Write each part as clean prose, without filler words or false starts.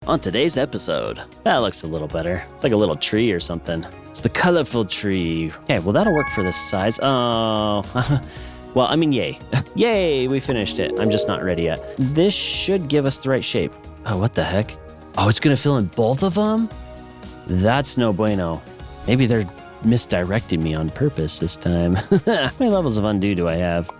On today's episode, that looks a little better. It's like a little tree or something. It's the colorful tree. Okay, well that'll work for the size. Oh, well, I mean, yay. Yay, we finished it. I'm just not ready yet. This should give us the right shape. Oh, what the heck? Oh, it's gonna fill in both of them? That's no bueno. Maybe they're misdirecting me on purpose this time. How many levels of undo do I have?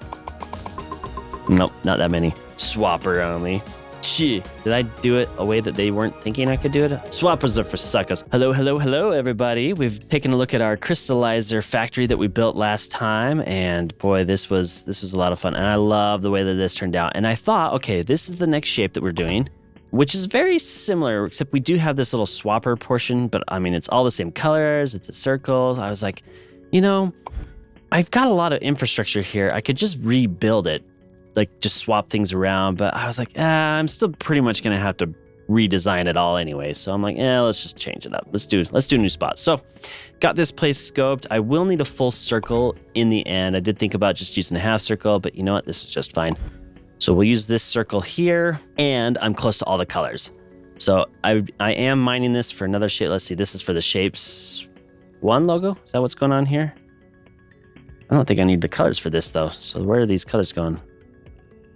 Nope, not that many. Swapper only. Gee, did I do it a way that they weren't thinking I could do it? Swappers are for suckers. Hello, hello, hello, everybody. We've taken a look at our crystallizer factory that we built last time, and boy, this was a lot of fun. And I love the way that this turned out. And I thought, okay, this is the next shape that we're doing, which is very similar, except we do have this little swapper portion, but I mean, it's all the same colors. It's a circle. I was like, you know, I've got a lot of infrastructure here. I could just rebuild it. Like just swap things around, but I was like, I'm still pretty much gonna have to redesign it all anyway. So I'm like, let's just change it up. Let's do a new spot. So got this place scoped. I will need a full circle in the end. I did think about just using a half circle, but you know what? This is just fine. So we'll use this circle here, and I'm close to all the colors. So I am mining this for another shape. Let's see, this is for the Shapes 1 logo. Is that what's going on here? I don't think I need the colors for this though. So where are these colors going?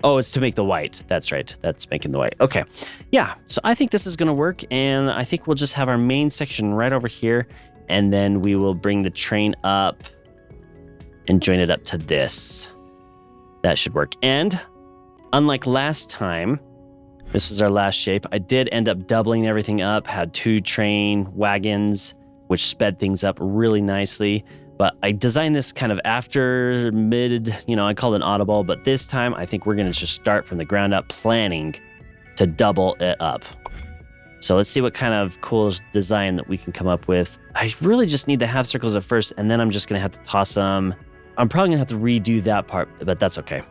Oh, it's to make the white. That's right. That's making the white. Okay. Yeah. So I think this is going to work. And I think we'll just have our main section right over here. And then we will bring the train up and join it up to this. That should work. And unlike last time, this is our last shape. I did end up doubling everything up, had 2 train wagons, which sped things up really nicely. But I designed this kind of after mid, I called it an audible, but this time I think we're going to just start from the ground up planning to double it up. So let's see what kind of cool design that we can come up with. I really just need the half circles at first, and then I'm just going to have to toss them. I'm probably going to have to redo that part, but that's okay.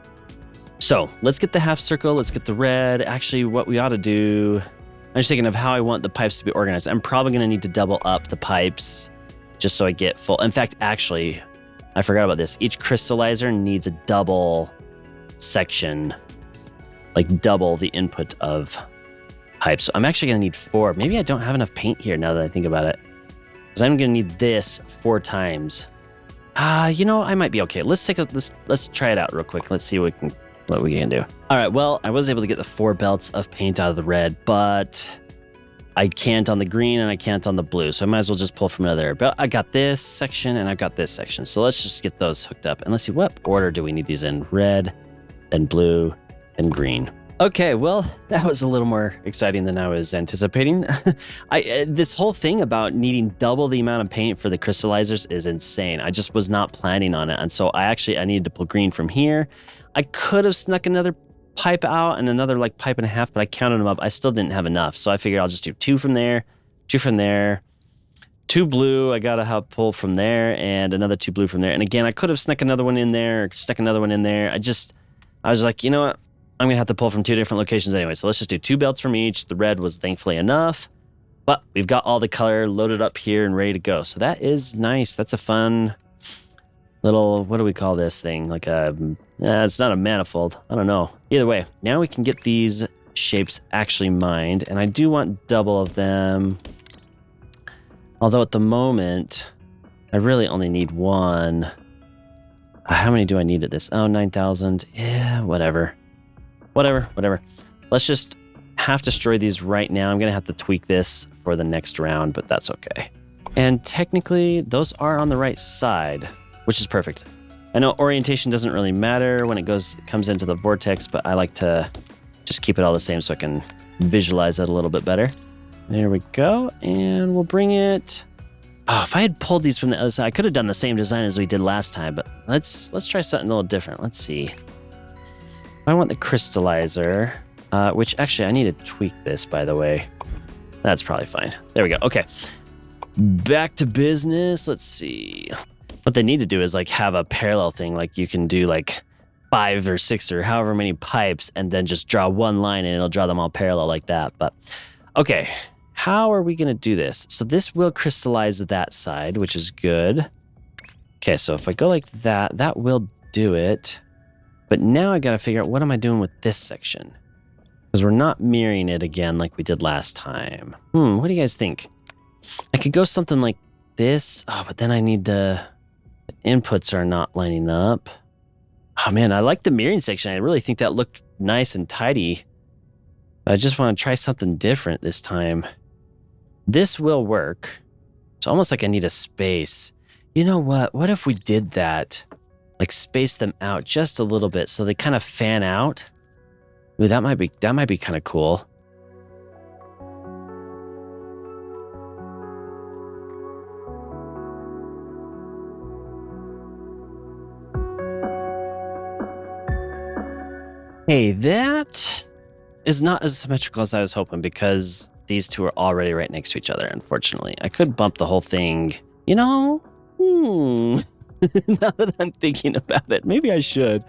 So let's get the half circle. Let's get the red. Actually, what we ought to do, I'm just thinking of how I want the pipes to be organized. I'm probably going to need to double up the pipes just so I get full. In fact, actually, I forgot about this. Each crystallizer needs a double section, like double the input of pipes. So I'm actually going to need 4. Maybe I don't have enough paint here now that I think about it, because I'm going to need this 4 times. I might be okay. Let's try it out real quick. Let's see what we can do. All right. Well, I was able to get the 4 belts of paint out of the red, but I can't on the green and I can't on the blue. So I might as well just pull from another. But I got this section and I've got this section. So let's just get those hooked up. And let's see, what order do we need these in? Red, then blue, then green. Okay, well, that was a little more exciting than I was anticipating. This whole thing about needing double the amount of paint for the crystallizers is insane. I just was not planning on it. And so I needed to pull green from here. I could have snuck another pipe out and another like pipe and a half, but I counted them up. I still didn't have enough. So I figured I'll just do 2 from there, 2 from there, 2 blue. I got to help pull from there and another 2 blue from there. And again, I could have snuck another one in there, stuck another one in there. I was like, you know what? I'm going to have to pull from 2 different locations anyway. So let's just do 2 belts from each. The red was thankfully enough, but we've got all the color loaded up here and ready to go. So that is nice. That's a fun little, what do we call this thing? Like it's not a manifold. I don't know. Either way, now we can get these shapes actually mined, and I do want double of them. Although at the moment, I really only need 1. How many do I need at this? Oh, 9,000. Yeah, whatever. Let's just half destroy these right now. I'm going to have to tweak this for the next round, but that's okay. And technically, those are on the right side, which is perfect. I know orientation doesn't really matter when it comes into the vortex, but I like to just keep it all the same so I can visualize it a little bit better. There we go, and we'll bring it. Oh, if I had pulled these from the other side, I could have done the same design as we did last time, but let's try something a little different. Let's see. I want the crystallizer, which actually I need to tweak this, by the way. That's probably fine. There we go. Okay, back to business. Let's see. What they need to do is like have a parallel thing. Like you can do like 5 or 6 or however many pipes and then just draw one line and it'll draw them all parallel like that. But okay, how are we going to do this? So this will crystallize that side, which is good. Okay, so if I go like that, that will do it. But now I got to figure out what am I doing with this section? Because we're not mirroring it again like we did last time. What do you guys think? I could go something like this. Oh, but then I need the inputs are not lining up. Oh man, I like the mirroring section. I really think that looked nice and tidy. I just want to try something different this time. This will work. It's almost like I need a space. You know what? What if we did that? Like space them out just a little bit so they kind of fan out. Ooh, that might be kind of cool. Hey, that is not as symmetrical as I was hoping because these two are already right next to each other, unfortunately. I could bump the whole thing, you know? Now that I'm thinking about it, maybe I should.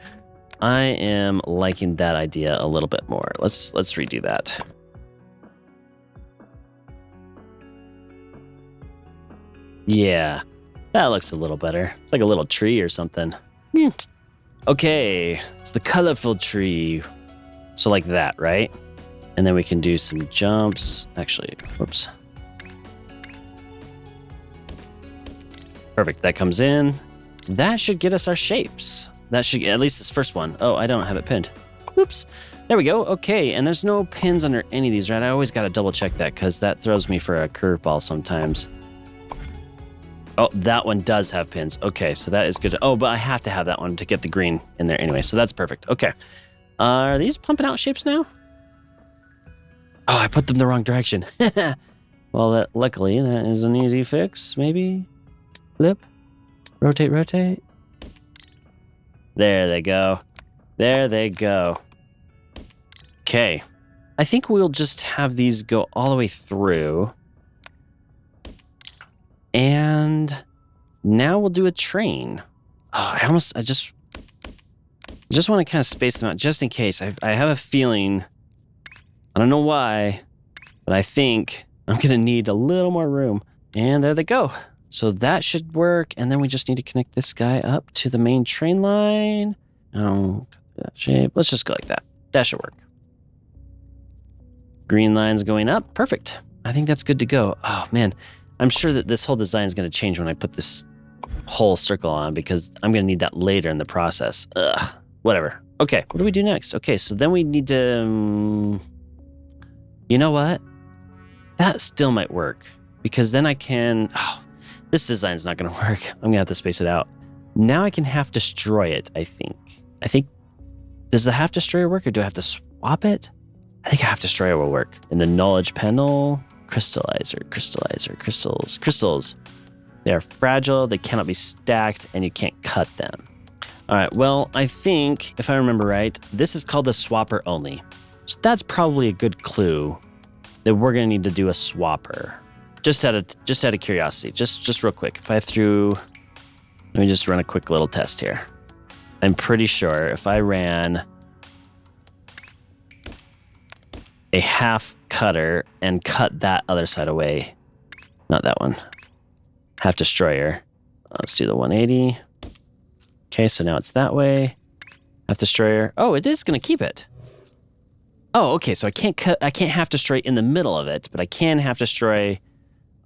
I am liking that idea a little bit more. Let's redo that. Yeah, that looks a little better. It's like a little tree or something. Okay, it's the colorful tree. So like that, right? And then we can do some jumps. Actually, whoops. Perfect, that comes in. That should get us our shapes. That should, at least this first one. Oh, I don't have it pinned. Oops. There we go. Okay, and there's no pins under any of these, right? I always got to double check that because that throws me for a curveball sometimes. Oh, that one does have pins. Okay, so that is good. Oh, but I have to have that one to get the green in there anyway, so that's perfect. Okay. Are these pumping out shapes now? Oh, I put them the wrong direction. Well, luckily, that is an easy fix, maybe. Flip. Rotate. There they go. There they go. Okay. I think we'll just have these go all the way through. And now we'll do a train. Oh, I just want to kind of space them out just in case. I have a feeling, I don't know why, but I think I'm going to need a little more room. And there they go. So that should work. And then we just need to connect this guy up to the main train line. That shape. Let's just go like that. That should work. Green line's going up. Perfect. I think that's good to go. Oh, man. I'm sure that this whole design is going to change when I put this whole circle on because I'm going to need that later in the process. Ugh. Whatever. Okay. What do we do next? Okay. So then we need to... you know what? That still might work because then I can... Oh, this design's not going to work. I'm going to have to space it out. Now I can half destroy it, I think. Does the half destroyer work or do I have to swap it? I think a half destroyer will work. In the knowledge panel, crystallizer, crystals. They are fragile, they cannot be stacked, and you can't cut them. All right, well, I think, if I remember right, this is called the swapper only. So that's probably a good clue that we're going to need to do a swapper. Just out of curiosity, just real quick. Let me just run a quick little test here. I'm pretty sure if I ran a half cutter and cut that other side away, not that one, half destroyer. Let's do the 180. Okay, so now it's that way. Half destroyer. Oh, it is going to keep it. Oh, okay, so I can't half destroy in the middle of it, but I can half destroy.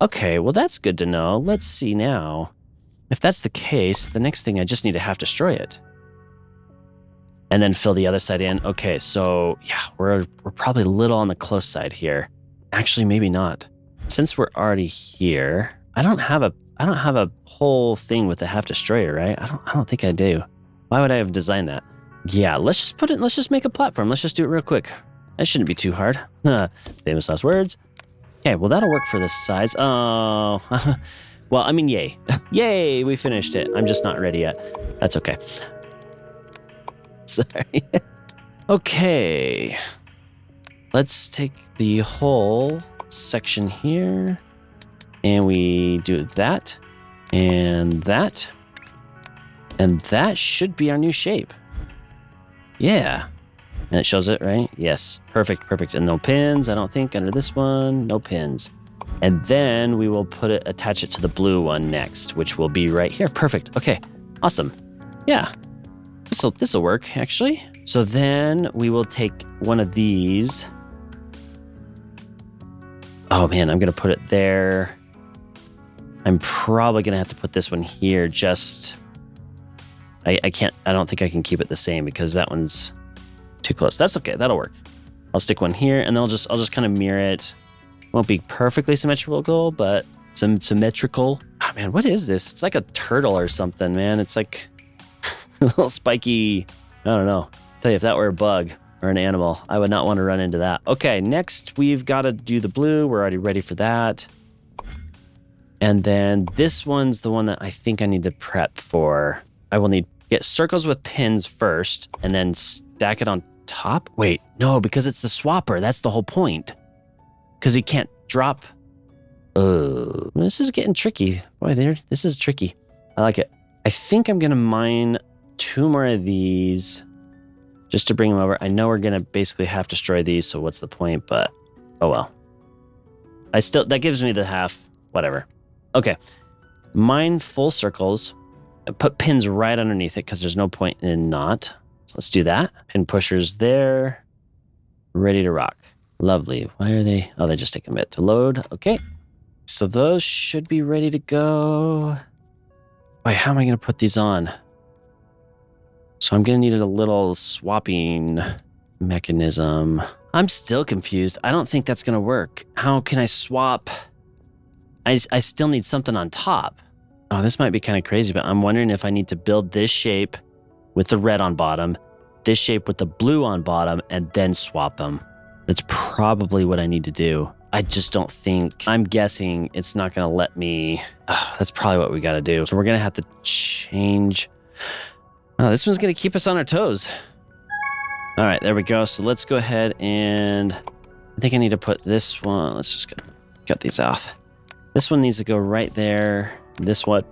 Okay, well, that's good to know. Let's see now. If that's the case, the next thing I just need to half destroy it. And then fill the other side in. Okay, so yeah, we're probably a little on the close side here. Actually, maybe not. Since we're already here, I don't have a whole thing with the half destroyer, right? I don't think I do. Why would I have designed that? Yeah, let's just make a platform. Let's just do it real quick. That shouldn't be too hard. Famous last words. Okay, well, that'll work for the size. Oh, well, I mean, yay. Yay, we finished it. I'm just not ready yet. That's okay. Sorry. Okay. Let's take the whole section here, and we do that, and that, and that should be our new shape. Yeah. And it shows it, right? Yes. Perfect. And no pins, I don't think, under this one. No pins. And then we will attach it to the blue one next, which will be right here. Perfect. Okay. Awesome. Yeah. This'll work, actually. So then we will take one of these. Oh man, I'm going to put it there. I'm probably going to have to put this one here. I don't think I can keep it the same because that one's too close. That's okay. That'll work. I'll stick one here and then I'll just kind of mirror it. Won't be perfectly symmetrical, but some symmetrical. Oh man, what is this? It's like a turtle or something, man. It's like a little spiky. I don't know. I'll tell you, if that were a bug or an animal, I would not want to run into that. Okay, next we've got to do the blue. We're already ready for that. And then this one's the one that I think I need to prep for. I will need get circles with pins first and then stack it on top. Wait, no, because it's the swapper. That's the whole point. Because he can't drop. Oh, this is getting tricky. Boy, this is tricky. I like it. I think I'm going to mine 2 more of these just to bring them over. I know we're going to basically half destroy these, so what's the point? But, oh well. That gives me the half, whatever. Okay. Mine full circles. I put pins right underneath it because there's no point in not. So let's do that. Pin pushers there. Ready to rock. Lovely. Why are they? Oh, they just take a bit to load. Okay. So those should be ready to go. Wait, how am I going to put these on? So I'm going to need a little swapping mechanism. I'm still confused. I don't think that's going to work. How can I swap? I still need something on top. Oh, this might be kind of crazy, but I'm wondering if I need to build this shape with the red on bottom, this shape with the blue on bottom, and then swap them. That's probably what I need to do. I just don't think, I'm guessing it's not going to let me. Oh, that's probably what we got to do. So we're going to have to change. Oh, this one's going to keep us on our toes. All right, there we go. So let's go ahead and I think I need to put this one. Let's just cut these off. This one needs to go right there. This one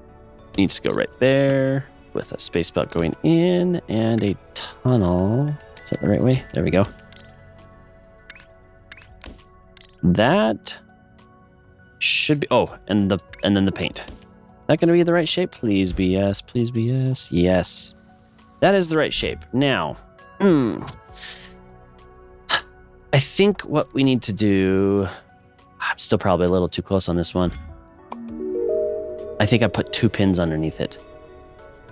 needs to go right there with a space belt going in and a tunnel. Is that the right way? There we go. That should be, oh, and then the paint. Is that going to be the right shape? Please be yes. Please be yes. Yes. That is the right shape. Now, I think what we need to do, I'm still probably a little too close on this one. I think I put 2 pins underneath it.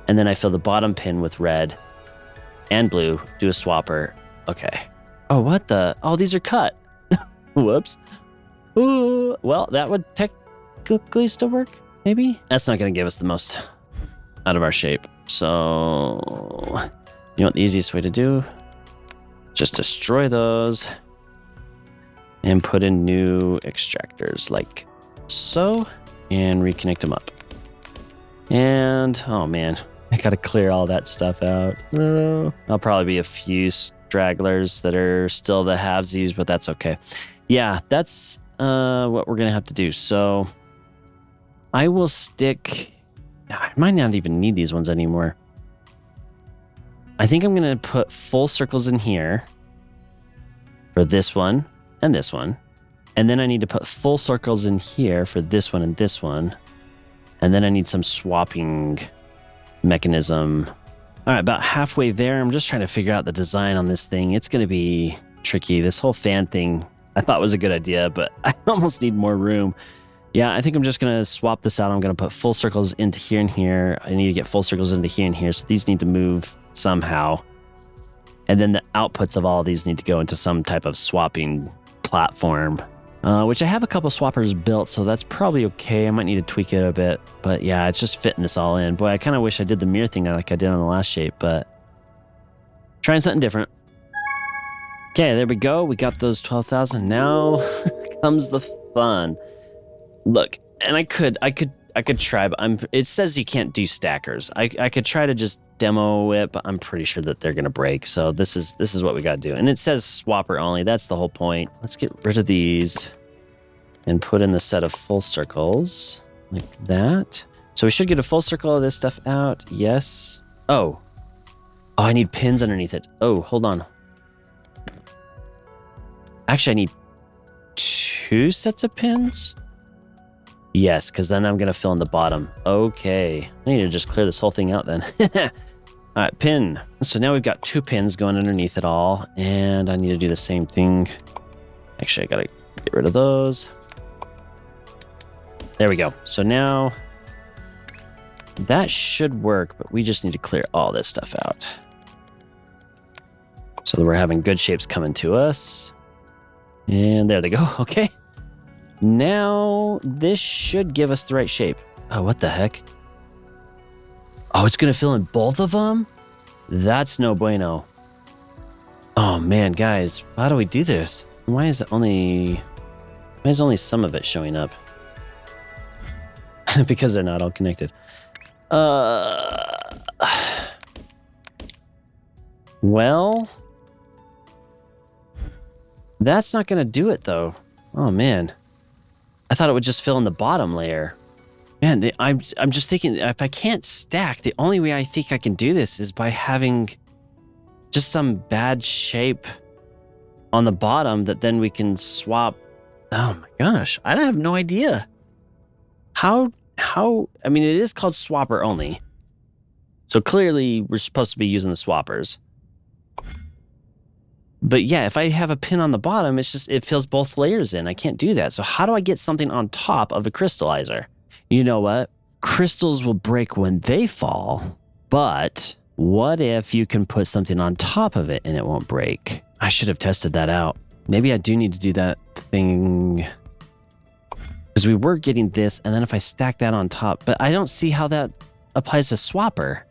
And then I fill the bottom pin with red and blue, do a swapper. Okay. Oh, what the? Oh, these are cut. Whoops. Ooh, well, that would technically still work, maybe? That's not going to give us the most out of our shape. So, you know what the easiest way to do? Just destroy those and put in new extractors like so and reconnect them up. And, oh man, I got to clear all that stuff out. I'll probably be a few stragglers that are still the halvesies, but that's okay. Yeah, that's what we're going to have to do. So I will stick. I might not even need these ones anymore. I think I'm going to put full circles in here for this one and this one. And then I need to put full circles in here for this one and this one. And then I need some swapping mechanism. All right, about halfway there. I'm just trying to figure out the design on this thing. It's going to be tricky. This whole fan thing I thought was a good idea, but I almost need more room. Yeah, I think I'm just going to swap this out. I'm going to put full circles into here and here. I need to get full circles into here and here. So these need to move somehow. And then the outputs of all of these need to go into some type of swapping platform, which I have a couple swappers built, so that's probably okay. I might need to tweak it a bit. But yeah, it's just fitting this all in. Boy, I kind of wish I did the mirror thing like I did on the last shape, but trying something different. Okay, there we go. We got those 12,000. Now comes the fun. Look, and I could try, but it says you can't do stackers. I could try to just demo it, but I'm pretty sure that they're gonna break. So this is what we gotta do. And it says swapper only. That's the whole point. Let's get rid of these and put in the set of full circles like that. So we should get a full circle of this stuff out. Yes. Oh, I need pins underneath it. Oh, hold on. Actually, I need 2 sets of pins. Yes, because then I'm going to fill in the bottom. Okay. I need to just clear this whole thing out then. All right, pin. So now we've got 2 pins going underneath it all, and I need to do the same thing. Actually, I gotta get rid of those. There we go. So now that should work, but we just need to clear all this stuff out. So that we're having good shapes coming to us. And there they go. Okay. Now this should give us the right shape. Oh, what the heck? Oh, it's going to fill in both of them? That's no bueno. Oh man, guys, how do we do this? Why is only some of it showing up? Because they're not all connected. Well, that's not going to do it though. Oh man. I thought it would just fill in the bottom layer. Man, I'm just thinking, if I can't stack, the only way I think I can do this is by having just some bad shape on the bottom that then we can swap. Oh my gosh, I have no idea. How, I mean, it is called swapper only. So clearly we're supposed to be using the swappers. But yeah, if I have a pin on the bottom, it fills both layers in. I can't do that. So how do I get something on top of a crystallizer? You know what? Crystals will break when they fall, but what if you can put something on top of it and it won't break? I should have tested that out. Maybe I do need to do that thing. Because we were getting this, and then if I stack that on top, but I don't see how that applies to swapper.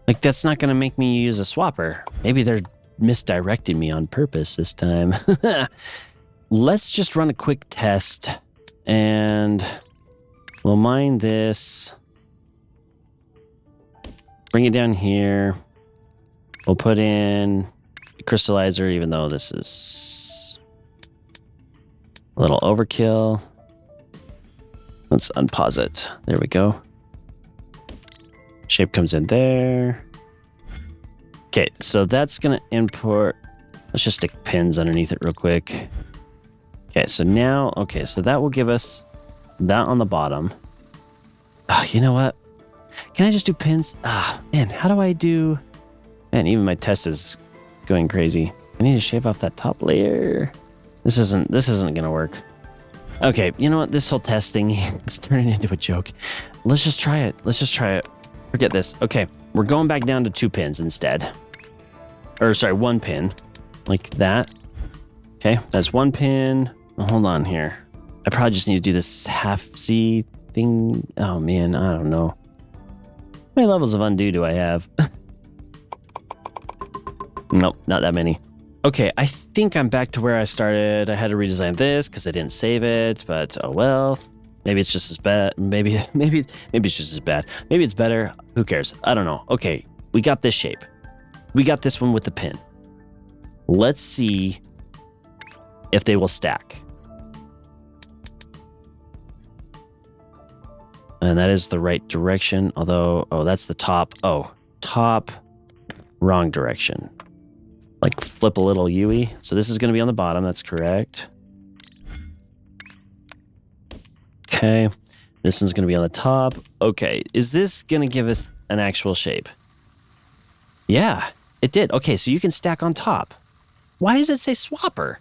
Like, that's not going to make me use a swapper. Maybe they're misdirecting me on purpose this time. Let's just run a quick test, and we'll mine this. Bring it down here. We'll put in a crystallizer, even though this is a little overkill. Let's unpause it. There we go. Shape comes in there. Okay, so that's going to import. Let's just stick pins underneath it real quick. Okay, so now, okay, so that will give us that on the bottom. Oh, you know what? Can I just do pins? Ah, man, how do I do? Man, even my test is going crazy. I need to shave off that top layer. This isn't going to work. Okay, you know what? This whole test thing is turning into a joke. Let's just try it. Let's just try it. Forget this. Okay, we're going back down to 2 pins instead. Or sorry, 1 pin. Like that. Okay, that's 1 pin. Oh, hold on here. I probably just need to do this half Z thing. Oh man, I don't know. How many levels of undo do I have? Nope, not that many. Okay, I think I'm back to where I started. I had to redesign this because I didn't save it, but oh well. Maybe it's just as bad. Maybe it's just as bad. Maybe it's better. Who cares? I don't know. Okay, we got this shape. We got this one with the pin. Let's see if they will stack. And that is the right direction. Although, oh, that's the top. Oh, top, wrong direction. Like flip a little U-y. So this is going to be on the bottom. That's correct. Okay, this one's going to be on the top. Okay, is this going to give us an actual shape? Yeah, it did. Okay, so you can stack on top. Why does it say swapper?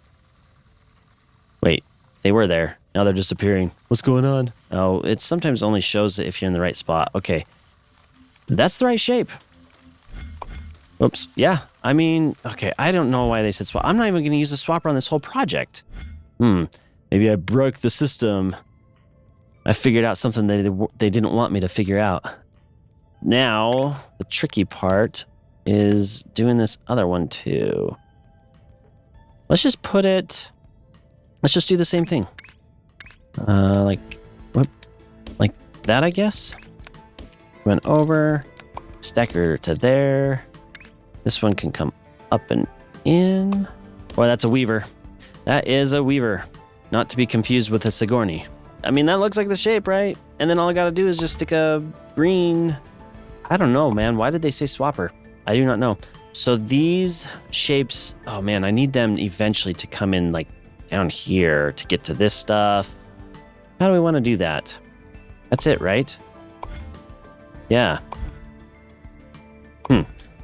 Wait, they were there. Now they're disappearing. What's going on? Oh, it sometimes only shows it if you're in the right spot. Okay, that's the right shape. Oops, yeah, I mean, okay, I don't know why they said swap. I'm not even going to use the swapper on this whole project. Maybe I broke the system. I figured out something that they didn't want me to figure out. Now, the tricky part is doing this other one too. Let's just put it... Let's just do the same thing. Like that, I guess? Went over, stacker to there. This one can come up and in. Boy, that's a weaver. That is a weaver. Not to be confused with a Sigourney. I mean, that looks like the shape, right? And then all I gotta do is just stick a green... I don't know, man. Why did they say swapper? I do not know. So these shapes... Oh, man, I need them eventually to come in, like, down here to get to this stuff. How do we want to do that? That's it, right? Yeah.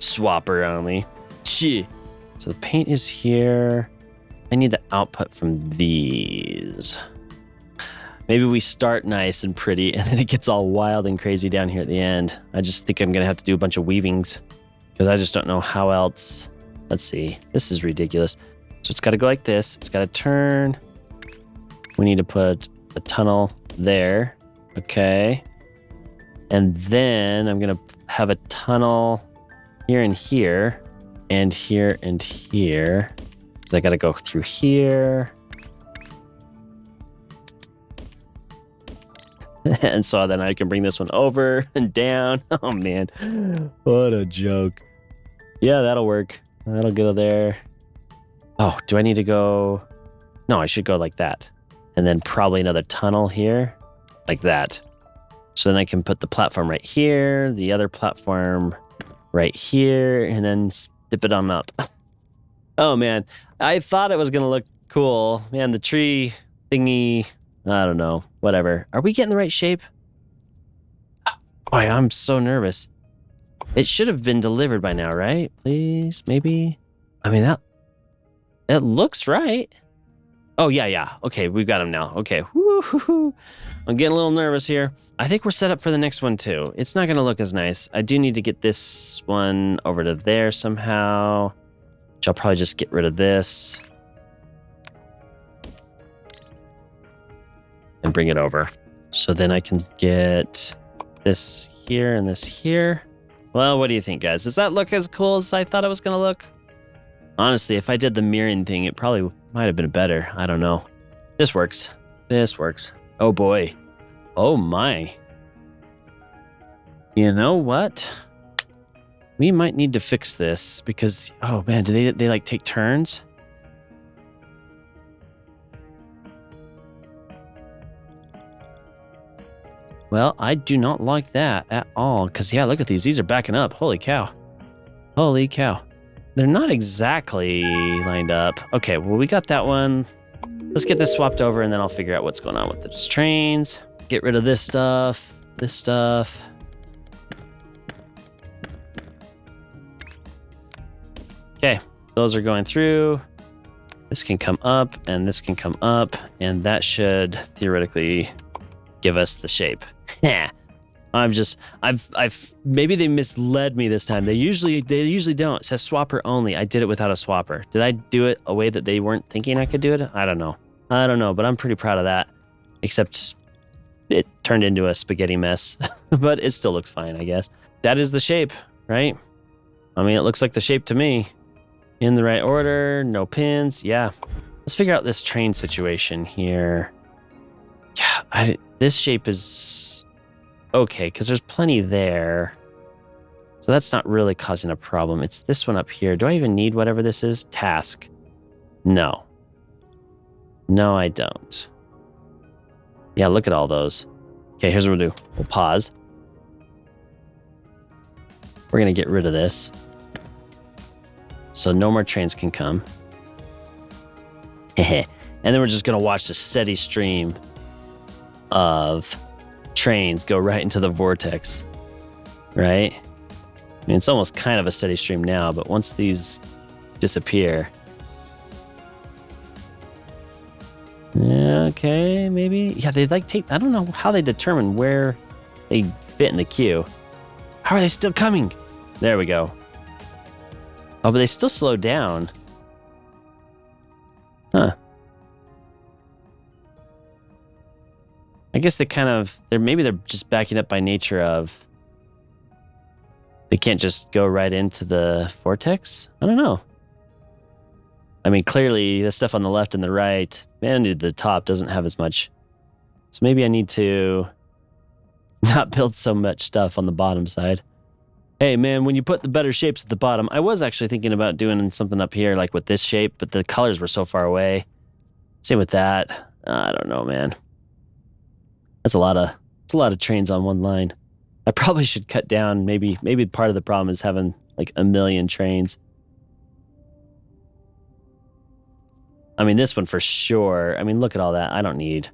Swapper only. Gee. So the paint is here. I need the output from these. Maybe we start nice and pretty, and then it gets all wild and crazy down here at the end. I just think I'm going to have to do a bunch of weavings, because I just don't know how else. Let's see. This is ridiculous. So it's got to go like this. It's got to turn. We need to put a tunnel there. Okay. And then I'm going to have a tunnel here and here, and here and here. I got to go through here. And so then I can bring this one over and down. Oh, man. What a joke. Yeah, that'll work. That'll go there. Oh, do I need to go? No, I should go like that. And then probably another tunnel here. Like that. So then I can put the platform right here. The other platform right here. And then dip it on up. Oh, man. I thought it was going to look cool. Man, the tree thingy... I don't know. Whatever. Are we getting the right shape? Boy, I'm so nervous. It should have been delivered by now, right? Please, maybe. I mean, it looks right. Oh, yeah. Okay, we've got them now. Okay. Woo-hoo-hoo. I'm getting a little nervous here. I think we're set up for the next one, too. It's not going to look as nice. I do need to get this one over to there somehow. Which I'll probably just get rid of this. And bring it over. So then I can get this here and this here. Well, what do you think, guys? Does that look as cool as I thought it was going to look? Honestly, if I did the mirroring thing, it probably might have been better. I don't know. This works. This works. Oh, boy. Oh, my. You know what? We might need to fix this because, oh, man, do they like take turns? Well, I do not like that at all. Because, yeah, look at these. These are backing up. Holy cow. Holy cow. They're not exactly lined up. Okay, well, we got that one. Let's get this swapped over, and then I'll figure out what's going on with these trains. Get rid of this stuff. This stuff. Okay, those are going through. This can come up, and this can come up. And that should theoretically give us the shape. Maybe they misled me this time. They usually don't. It says swapper only. I did it without a swapper. Did I do it a way that they weren't thinking I could do it? I don't know, but I'm pretty proud of that. Except it turned into a spaghetti mess, but it still looks fine, I guess. That is the shape, right? I mean, it looks like the shape to me. In the right order, no pins. Yeah. Let's figure out this train situation here. Yeah, this shape is okay, because there's plenty there. So that's not really causing a problem. It's this one up here. Do I even need whatever this is? Task. No. No, I don't. Yeah, look at all those. Okay, here's what we'll do. We'll pause. We're going to get rid of this. So no more trains can come. And then we're just going to watch the steady stream of trains go right into the vortex, right? I mean, it's almost kind of a steady stream now, but once these disappear, yeah, okay, maybe. Yeah, they like take, I don't know how they determine where they fit in the queue. How are they still coming? There we go. Oh, but they still slow down. Huh. I guess maybe they're just backing up by nature of they can't just go right into the vortex. I don't know. I mean, clearly the stuff on the left and the right and the top doesn't have as much. So maybe I need to not build so much stuff on the bottom side. Hey, man, when you put the better shapes at the bottom, I was actually thinking about doing something up here like with this shape, but the colors were so far away. Same with that. I don't know, man. That's a lot of trains on one line. I probably should cut down. Maybe part of the problem is having like a million trains. I mean, this one for sure. I mean, look at all that. I don't need.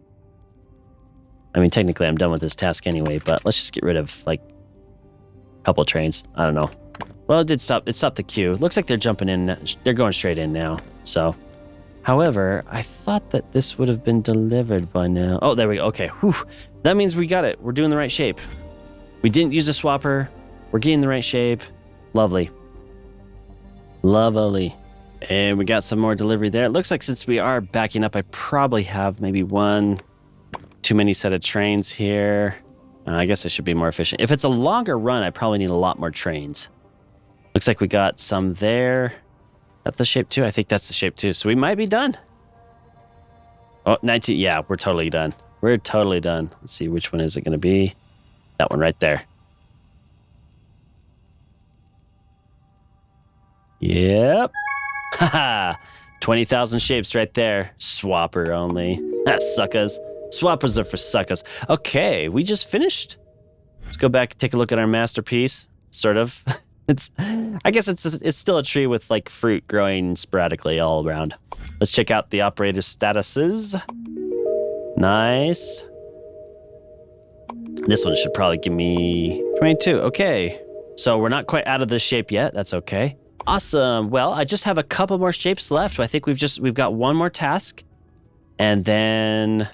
I mean, technically I'm done with this task anyway, but let's just get rid of like a couple of trains. I don't know. Well, it did stop. It stopped the queue. Looks like they're jumping in. They're going straight in now. So, however, I thought that this would have been delivered by now. Oh, there we go. Okay. Whew. That means we got it. We're doing the right shape. We didn't use a swapper. We're getting the right shape. Lovely. Lovely. And we got some more delivery there. It looks like since we are backing up, I probably have maybe one too many set of trains here. I guess I should be more efficient. If it's a longer run, I probably need a lot more trains. Looks like we got some there. That's the shape too. I think that's the shape too. So we might be done. Oh, 19. Yeah, we're totally done. We're totally done. Let's see, which one is it going to be? That one right there. Yep. Haha. 20,000 shapes right there. Swapper only. Suckers. Swappers are for suckers. Okay, we just finished. Let's go back and take a look at our masterpiece. Sort of. I guess it's still a tree with like fruit growing sporadically all around. Let's check out the operator statuses. Nice. This one should probably give me 22. Okay. So we're not quite out of this shape yet. That's okay. Awesome. Well, I just have a couple more shapes left. I think we've got one more task. And then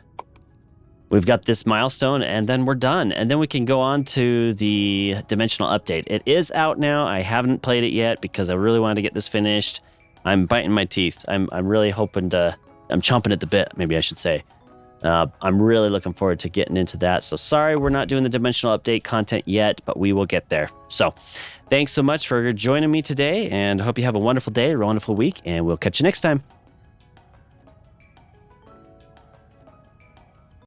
we've got this milestone, and then we're done. And then we can go on to the dimensional update. It is out now. I haven't played it yet because I really wanted to get this finished. I'm biting my teeth. I'm really hoping to... I'm chomping at the bit, maybe I should say. I'm really looking forward to getting into that. So sorry we're not doing the dimensional update content yet, but we will get there. So thanks so much for joining me today, and I hope you have a wonderful day, a wonderful week, and we'll catch you next time.